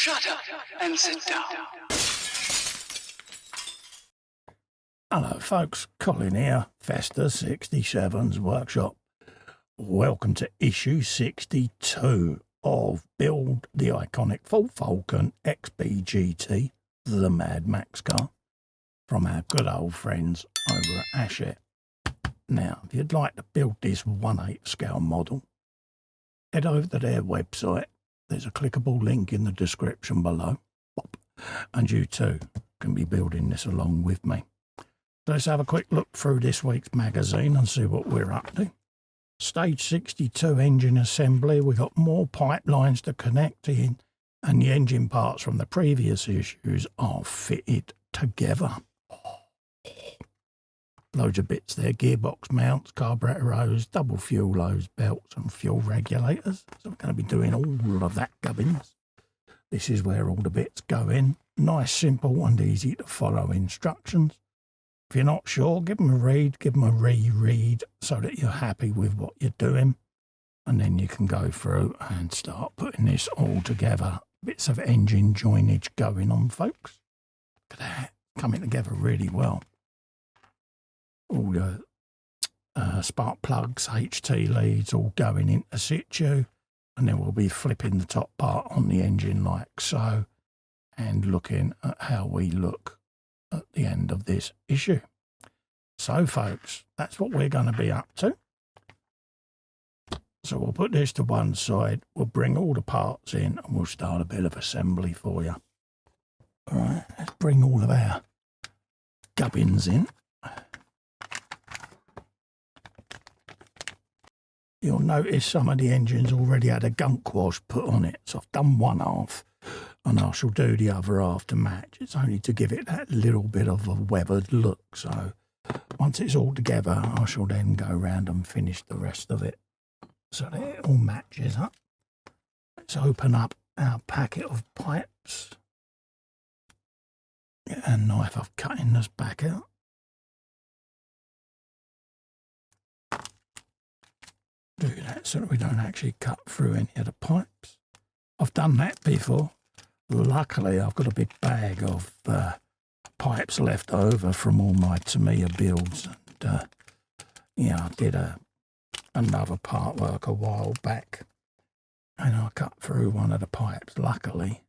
Shut up and sit down. Hello folks, Colin here, Festa 67's workshop. Welcome to issue 62 of Build the Iconic Ford Falcon XB GT, the Mad Max car, from our good old friends over at Hachette. Now, if you'd like to build this 1/8 scale model, head over to their website. There's a clickable link in the description below, and you too can be building this along with me. Let's have a quick look through this week's magazine and see what we're up to. Stage 62 engine assembly. We've got more pipelines to connect in, and the engine parts from the previous issues are fitted together. Loads of bits there: gearbox mounts, carburetor hose, double fuel hose, belts and fuel regulators. So we're going to be doing all of that gubbins. This is where all the bits go in. Nice, simple and easy to follow instructions. If you're not sure, give them a read, give them a reread so that you're happy with what you're doing. And then you can go through and start putting this all together. Bits of engine joinage going on, folks. Look at that, coming together really well. All the spark plugs, HT leads, all going into situ. And then we'll be flipping the top part on the engine like so, and looking at how we look at the end of this issue. So folks, that's what we're going to be up to. So we'll put this to one side, we'll bring all the parts in, and we'll start a bit of assembly for you. All right, let's bring all of our gubbins in. You'll notice some of the engines already had a gunk wash put on it, so I've done one half and I shall do the other half to match. It's only to give it that little bit of a weathered look, so once it's all together I shall then go round and finish the rest of it so that it all matches up. Let's open up our packet of pipes. Get a knife of cutting this back out. Do that so that we don't actually cut through any of the pipes. I've done that before. Luckily, I've got a big bag of pipes left over from all my Tamiya builds. And yeah, I did another Partwork a while back, and I cut through one of the pipes. Luckily,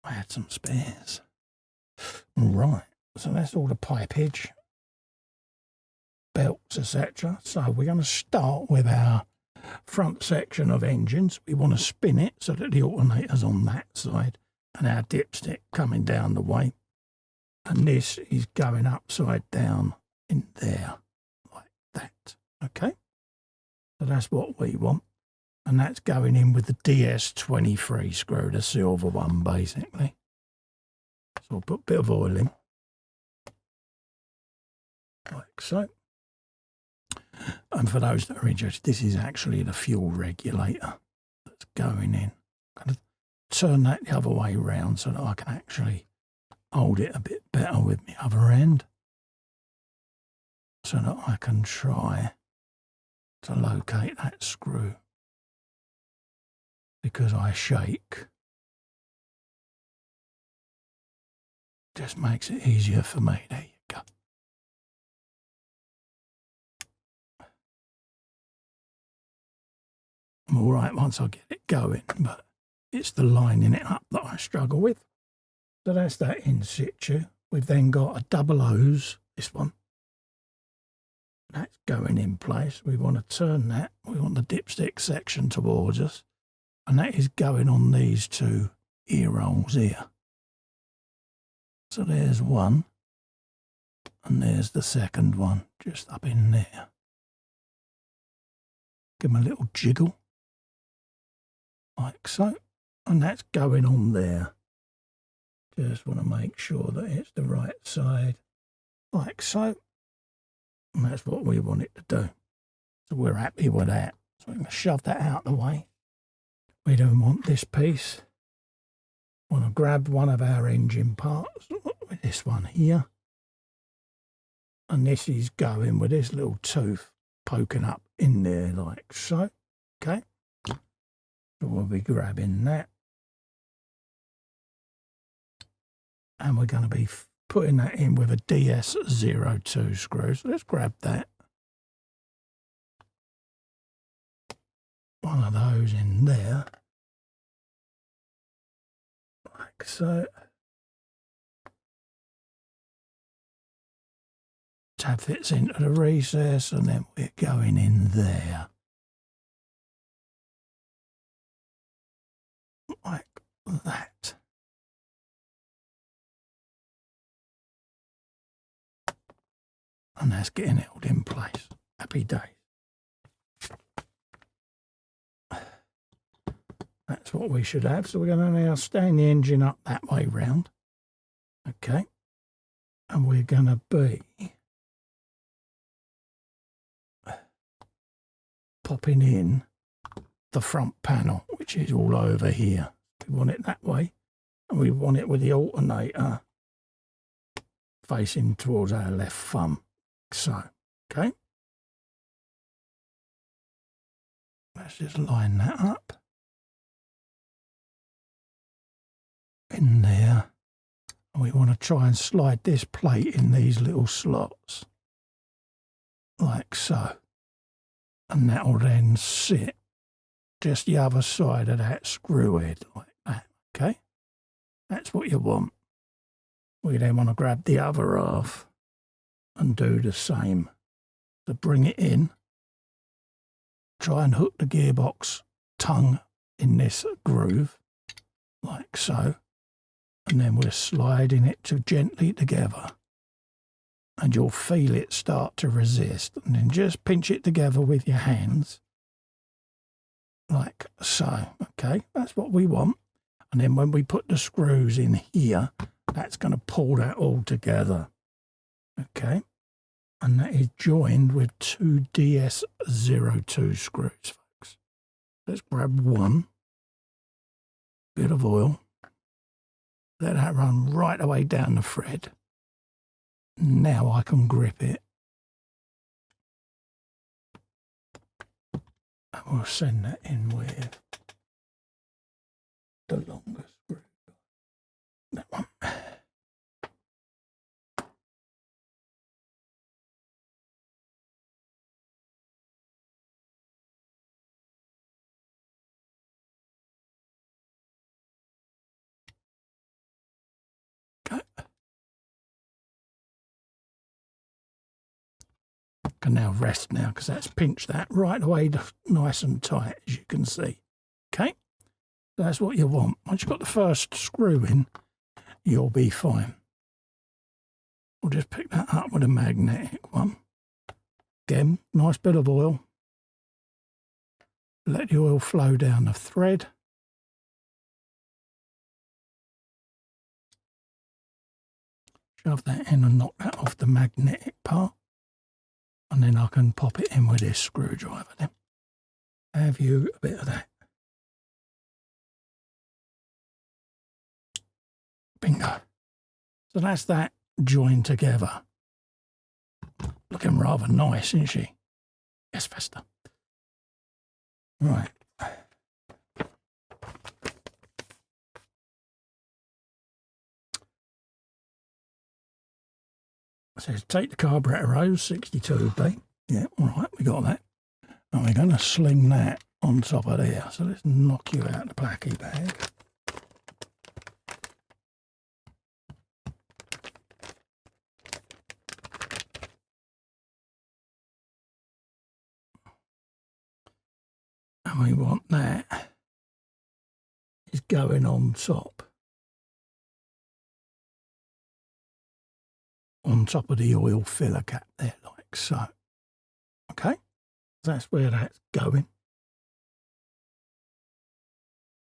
I had some spares. Right, so that's all the pipage, belts, etc. So we're going to start with our front section of engines. We want to spin it so that the alternator's on that side and our dipstick coming down the way, and this is going upside down in there like that. Okay, so that's what we want, and that's going in with the DS23 screw, the silver one basically. So we'll put a bit of oil in like so. And for those that are interested, this is actually the fuel regulator that's going in. I'm going to turn that the other way around so that I can actually hold it a bit better with my other hand, so that I can try to locate that screw. Because I shake, just makes it easier for me. There you go. I'm all right once I get it going, but it's the lining it up that I struggle with. So that's that in situ. We've then got a double hose, this one. That's going in place. We want to turn that. We want the dipstick section towards us. And that is going on these two ear holes here. So there's one. And there's the second one, just up in there. Give them a little jiggle. Like so, and that's going on there. Just want to make sure that it's the right side, like so, and that's what we want it to do. So we're happy with that. So we're going to shove that out of the way. We don't want this piece. Want to grab one of our engine parts with this one here, and this is going with this little tooth poking up in there like so. Okay. So we'll be grabbing that And we're going to be putting that in with a DS02 screw. So let's grab that. One of those in there. Like so. Tab fits into the recess and then we're going in there. Like that. And that's getting held in place. Happy days. That's what we should have. So we're going to now stand the engine up that way round. Okay. And we're going to be popping in the front panel, which is all over here. We want it that way. And we want it with the alternator facing towards our left thumb. So, okay. Let's just line that up. In there. And we want to try and slide this plate in these little slots. Like so. And that will then sit just the other side of that screw head, like that, okay? That's what you want. We then want to grab the other half and do the same. To bring it in, try and hook the gearbox tongue in this groove, like so. And then we're sliding it gently together. And you'll feel it start to resist. And then just pinch it together with your hands. Like so. Okay, that's what we want. And then when we put the screws in here, that's going to pull that all together. Okay. And that is joined with 2 DS02 screws, folks. Let's grab one. Bit of oil. Let that run right away down the thread. Now I can grip it. And we'll send that in with the longer screw. That one. Okay. Can now rest now because that's pinched that right away nice and tight, as you can see. Okay, so that's what you want. Once you've got the first screw in, you'll be fine. We'll just pick that up with a magnetic one. Again, nice bit of oil. Let the oil flow down the thread. Shove that in and knock that off the magnetic part. And then I can pop it in with this screwdriver then. Have you a bit of that? Bingo. So that's that joined together. Looking rather nice, isn't she? Yes, Vesta. Right. It says take the carburetor hose, 62B. Yeah, all right, we got that. And we're going to sling that on top of there. So let's knock you out the placky bag. And we want that is going on top. On top of the oil filler cap there, like so. Okay, that's where that's going.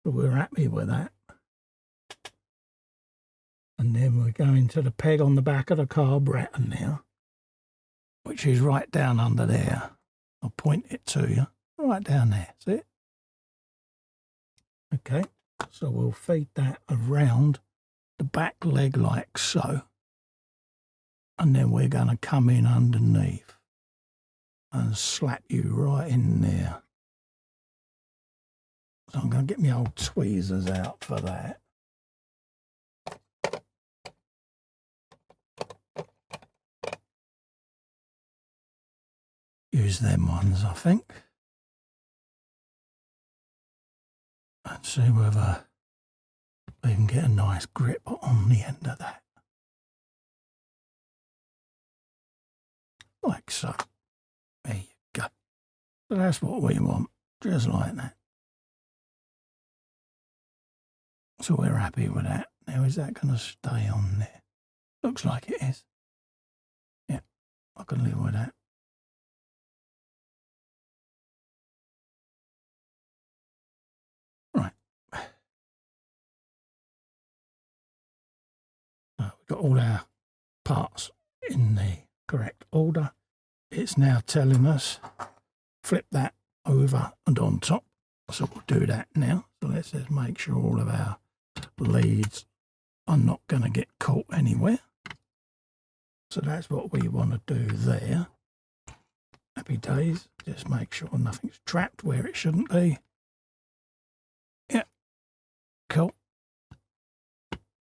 So we're happy with that. And then we're going to the peg on the back of the carburetor now, which is right down under there. I'll point it to you. Right down there, see it? Okay, so we'll feed that around the back leg like so. And then we're going to come in underneath and slap you right in there. So I'm going to get my old tweezers out for that. use them ones, I think, and see whether we can get a nice grip on the end of that. Like so. There you go. So that's what we want, just like that. So we're happy with that. Now, is that going to stay on there? Looks like it is. Yeah, I can live with that. Right. So we've got all our parts in the correct order. It's now telling us flip that over and on top. So we'll do that now. So let's just make sure all of our leads are not going to get caught anywhere. So that's what we want to do there. Happy days. Just make sure nothing's trapped where it shouldn't be. Yeah. Cool.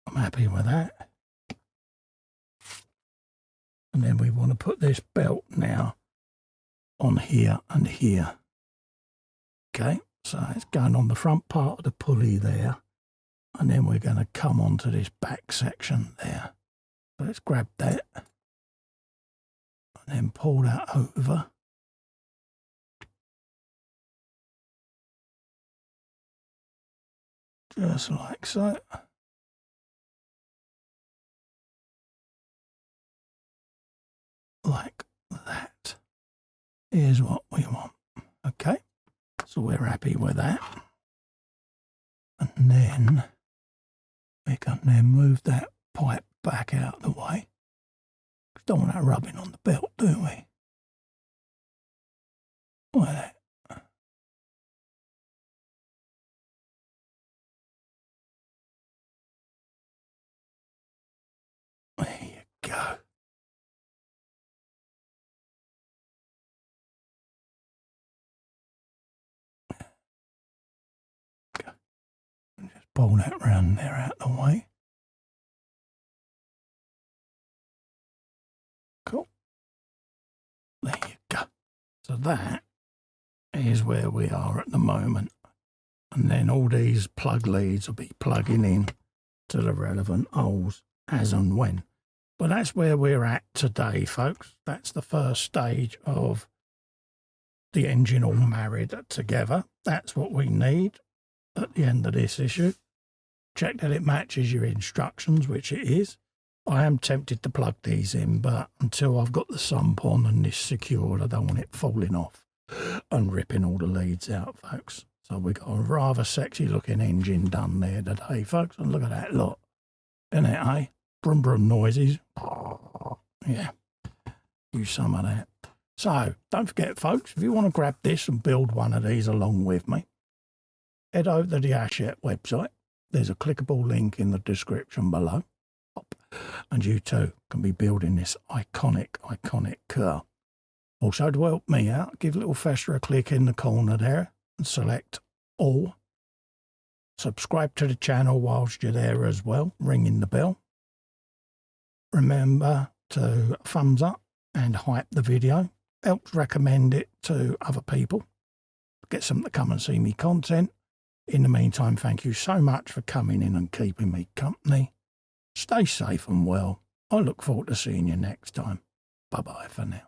I'm happy with that. And then we want to put this belt now on here and here. Okay. So it's going on the front part of the pulley there. And then we're going to come onto this back section there. So let's grab that. And then pull that over. Just like so. Like that. Here's what we want. Okay. So we're happy with that. And then we can then move that pipe back out of the way. Don't want that rubbing on the belt, do we? Like that. There you go. Just pull that round there out of the way. Cool. There you go. So that is where we are at the moment. And then all these plug leads will be plugging in to the relevant holes as and when. But that's where we're at today, folks. That's the first stage of the engine all married together. That's what we need at the end of this issue. Check that it matches your instructions, which it is. I am tempted to plug these in, but until I've got the sump on and this secured, I don't want it falling off and ripping all the leads out, folks. So we've got a rather sexy looking engine done there today, folks. And look at that lot. Isn't it, eh? Brum brum noises. Yeah. Use some of that. So, don't forget, folks, if you want to grab this and build one of these along with me, head over to the Hachette website. There's a clickable link in the description below. And you too can be building this iconic car. Also, to help me out, give little Fester a click in the corner there and select all. Subscribe to the channel whilst you're there as well, ringing the bell. Remember to thumbs up and hype the video. Helps recommend it to other people. Get them to come and see me content. In the meantime, thank you so much for coming in and keeping me company. Stay safe and well. I look forward to seeing you next time. Bye-bye for now.